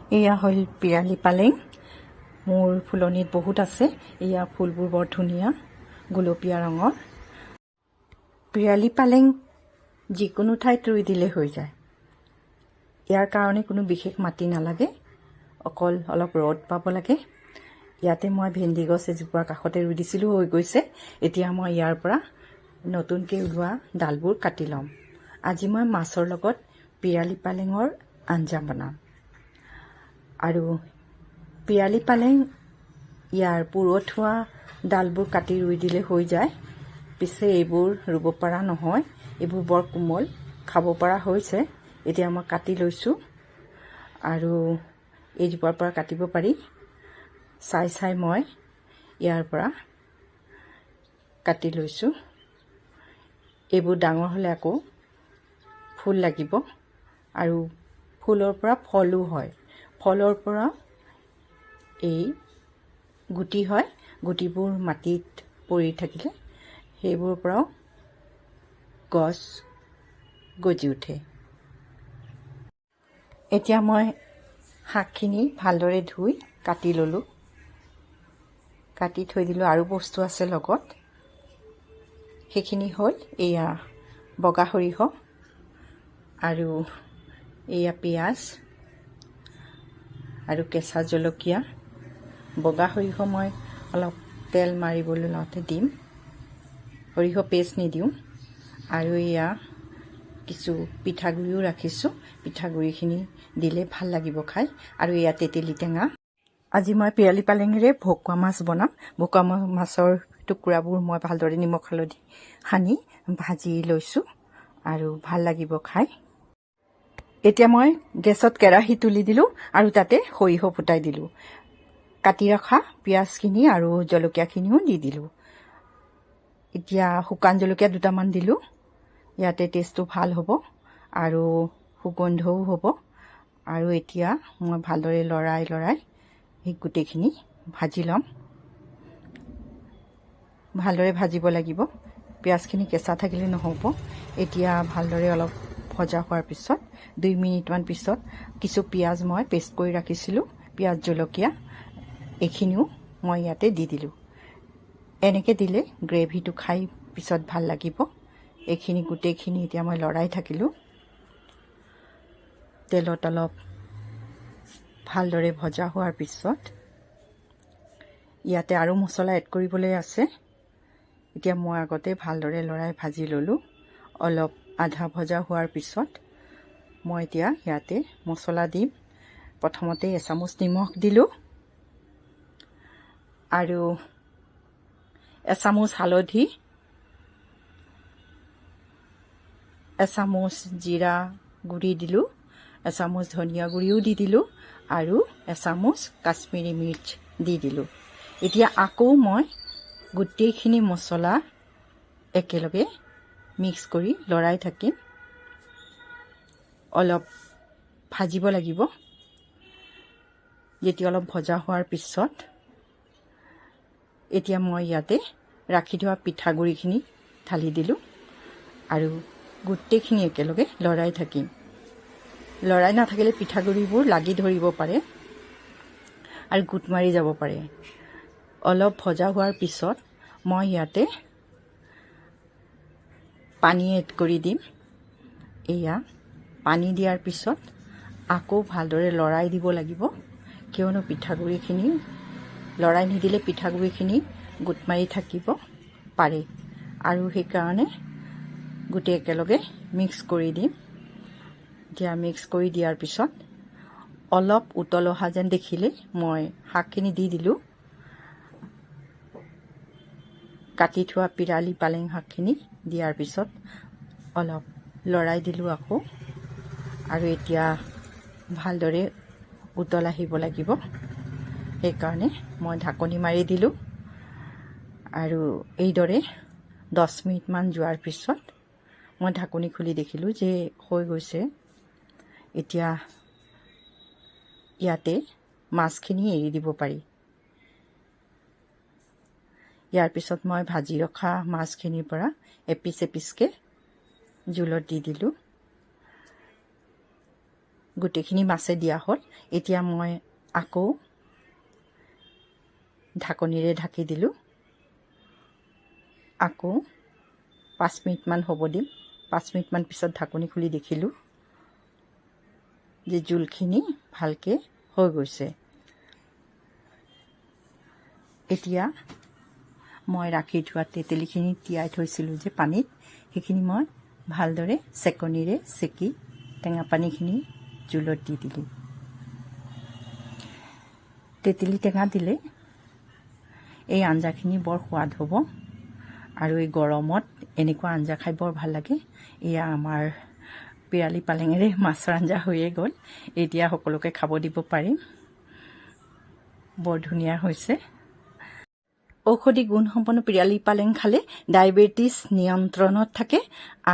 এয়া হ'ল পিৰালি পালেং। মোৰ ফুলনিত বহুত আছে। এয়া ফুলবোৰ বৰ ধুনীয়া গুলপীয়া ৰঙৰ। পিৰালি পালেং যিকোনো ঠাইত ৰুই দিলে হৈ যায়। ইয়াৰ কাৰণে কোনো বিশেষ মাটি নালাগে, অকল অলপ ৰ'দ পাব লাগে। ইয়াতে মই ভেন্দি গছ এজোপাৰ কাষতে ৰুই দিছিলোঁ, হৈ গৈছে। এতিয়া মই ইয়াৰ পৰা নতুনকৈ ওলোৱা ডালবোৰ কাটি ল'ম। আজি মই মাছৰ লগত পিৰালি পালেঙৰ আঞ্জা বনাম। আৰু পিৰালি পালেং ইয়াৰ পুৰঠ হোৱা ডালবোৰ কাটি ৰুই দিলে হৈ যায়। পিছে এইবোৰ ৰুব পৰা নহয়, এইবোৰ বৰ কোমল, খাব পৰা হৈছে। এতিয়া মই কাটি লৈছোঁ আৰু এইজোপাৰ পৰা কাটিব পাৰি। চাই চাই মই ইয়াৰ পৰা কাটি লৈছোঁ। এইবোৰ ডাঙৰ হ'লে আকৌ ফুল লাগিব আৰু ফুলৰ পৰা ফলো হয়। ফলৰ পৰা এই গুটি হয়। গুটিবোৰ মাটিত পৰি থাকিলে সেইবোৰৰ পৰাও গছ গজি উঠে। এতিয়া মই শাকখিনি ভালদৰে ধুই কাটি ল'লোঁ। কাটি থৈ দিলোঁ। আৰু বস্তু আছে লগত। সেইখিনি হ'ল এয়া বগা সৰিয়হ আৰু এয়া পিঁয়াজ আৰু কেঁচা জলকীয়া। বগা সৰিয়হ মই অলপ তেল মাৰিবলৈ লওঁতে দিম, সৰিয়হ পেষ্ট নিদিওঁ। আৰু এয়া কিছু পিঠাগুড়িও ৰাখিছোঁ, পিঠাগুড়িখিনি দিলে ভাল লাগিব খাই। আৰু এয়া তেতেলী টেঙা। আজি মই পিৰালি পালেঙেৰে ভকুৱা মাছ বনাম। ভকুৱা মাছৰ টুকুৰাবোৰ মই ভালদৰে নিমখ হালধি সানি ভাজি লৈছোঁ আৰু ভাল লাগিব খাই। এতিয়া মই গেছত কেৰাহী তুলি দিলোঁ আৰু তাতে সৰিয়হ ফুটাই দিলোঁ। কাটি ৰখা পিঁয়াজখিনি আৰু জলকীয়াখিনিও দি দিলোঁ। এতিয়া শুকান জলকীয়া দুটামান দিলোঁ। ইয়াতে টেষ্টটো ভাল হ'ব আৰু সুগন্ধও হ'ব। আৰু এতিয়া মই ভালদৰে লৰাই সেই গোটেইখিনি ভাজি ল'ম। ভালদৰে ভাজিব লাগিব, পিঁয়াজখিনি কেঁচা থাকিলে নহ'ব। এতিয়া ভালদৰে অলপ ভজা হোৱাৰ পিছত 2 মিনিটমান পিছত কিছু পিঁয়াজ মই পেষ্ট কৰি ৰাখিছিলোঁ, পিঁয়াজ জলকীয়া এইখিনিও মই ইয়াতে দি দিলোঁ। এনেকৈ দিলে গ্ৰেভিটো খাই পিছত ভাল লাগিব। এইখিনি গোটেইখিনি এতিয়া মই লৰাই থাকিলোঁ। তেলত অলপ ভালদৰে ভজা হোৱাৰ পিছত ইয়াতে আৰু মছলা এড কৰিবলৈ আছে। এতিয়া মই আগতে ভালদৰে লৰাই ভাজি ল'লোঁ। অলপ আধা ভজা হোৱাৰ পিছত মই এতিয়া ইয়াতে মছলা দিম। প্ৰথমতে এচামুচ নিমখ দিলোঁ আৰু এচামুচ হালধি, এচামুচ জিৰা গুড়ি দিলোঁ, এচামুচ ধনিয়া গুড়িও দি দিলোঁ আৰু এচামুচ কাশ্মীৰী মিৰ্চ দি দিলোঁ। এতিয়া আকৌ মই গোটেইখিনি মছলা একেলগে মিক্স কৰি লৰাই থাকিম। অলপ ভাজিব লাগিব। যেতিয়া অলপ ভজা হোৱাৰ পিছত এতিয়া মই ইয়াতে ৰাখি থোৱা পিঠাগুড়িখিনি ঢালি দিলোঁ আৰু গোটেইখিনি একেলগে লৰাই থাকিম। লৰাই নাথাকিলে পিঠাগুড়িবোৰ লাগি ধৰিব পাৰে আৰু গোট মাৰি যাব পাৰে। অলপ ভজা হোৱাৰ পিছত মই ইয়াতে পানী এড কৰি দিম। এয়া পানী দিয়াৰ পিছত আকৌ ভালদৰে লৰাই দিব লাগিব, কিয়নো পিঠাগুড়িখিনি লৰাই নিদিলে পিঠাগুড়িখিনি গোট মাৰি থাকিব পাৰে আৰু সেইকাৰণে গোটেই একেলগে মিক্স কৰি দিম। এতিয়া মিক্স কৰি দিয়াৰ পিছত অলপ উতল অহা যেন দেখিলে মই শাকখিনি দি দিলোঁ। কাটি থোৱা পিৰালি পালেং শাকখিনি দিয়াৰ পিছত অলপ লৰাই দিলোঁ আকৌ। আৰু এতিয়া ভালদৰে উতল আহিব লাগিব, সেইকাৰণে মই ঢাকনি মাৰি দিলোঁ। আৰু এইদৰে 10 মিনিটমান যোৱাৰ পিছত মই ঢাকনি খুলি দেখিলোঁ যে হৈ গৈছে। এতিয়া ইয়াতে মাছখিনি এৰি দিব পাৰি। ইয়াৰ পিছত মই ভাজি ৰখা মাছখিনিৰ পৰা এপিচ এপিচকৈ জোলত দি দিলোঁ। গোটেইখিনি মাছে দিয়া হ'ল। এতিয়া মই আকৌ ঢাকনিৰে ঢাকি দিলোঁ। আকৌ 5 মিনিটমান হ'ব দিম। 5 মিনিটমান পিছত ঢাকনি খুলি দেখিলোঁ যে জোলখিনি ভালকৈ হৈ গৈছে। এতিয়া মই ৰাখি থোৱা তেতেলীখিনি তিয়াই থৈছিলোঁ যে পানীত, সেইখিনি মই ভালদৰে চেকনিৰে চেকি টেঙা পানীখিনি জোলত দি দিলোঁ। তেতেলী টেঙা দিলে এই আঞ্জাখিনি বৰ সোৱাদ হ'ব আৰু এই গৰমত এনেকুৱা আঞ্জা খাই বৰ ভাল লাগে। এয়া আমাৰ পিৰালি পালেঙেৰে মাছৰ আঞ্জা হৈয়ে গ'ল। এতিয়া সকলোকে খাব দিব পাৰিম। বৰ ধুনীয়া হৈছে। ঔষধি গুণসম্পন্ন পিৰালি পালেং খালে ডায়েবেটিছ নিয়ন্ত্ৰণত থাকে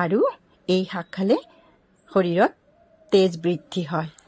আৰু এই শাক খালে শৰীৰত তেজ বৃদ্ধি হয়।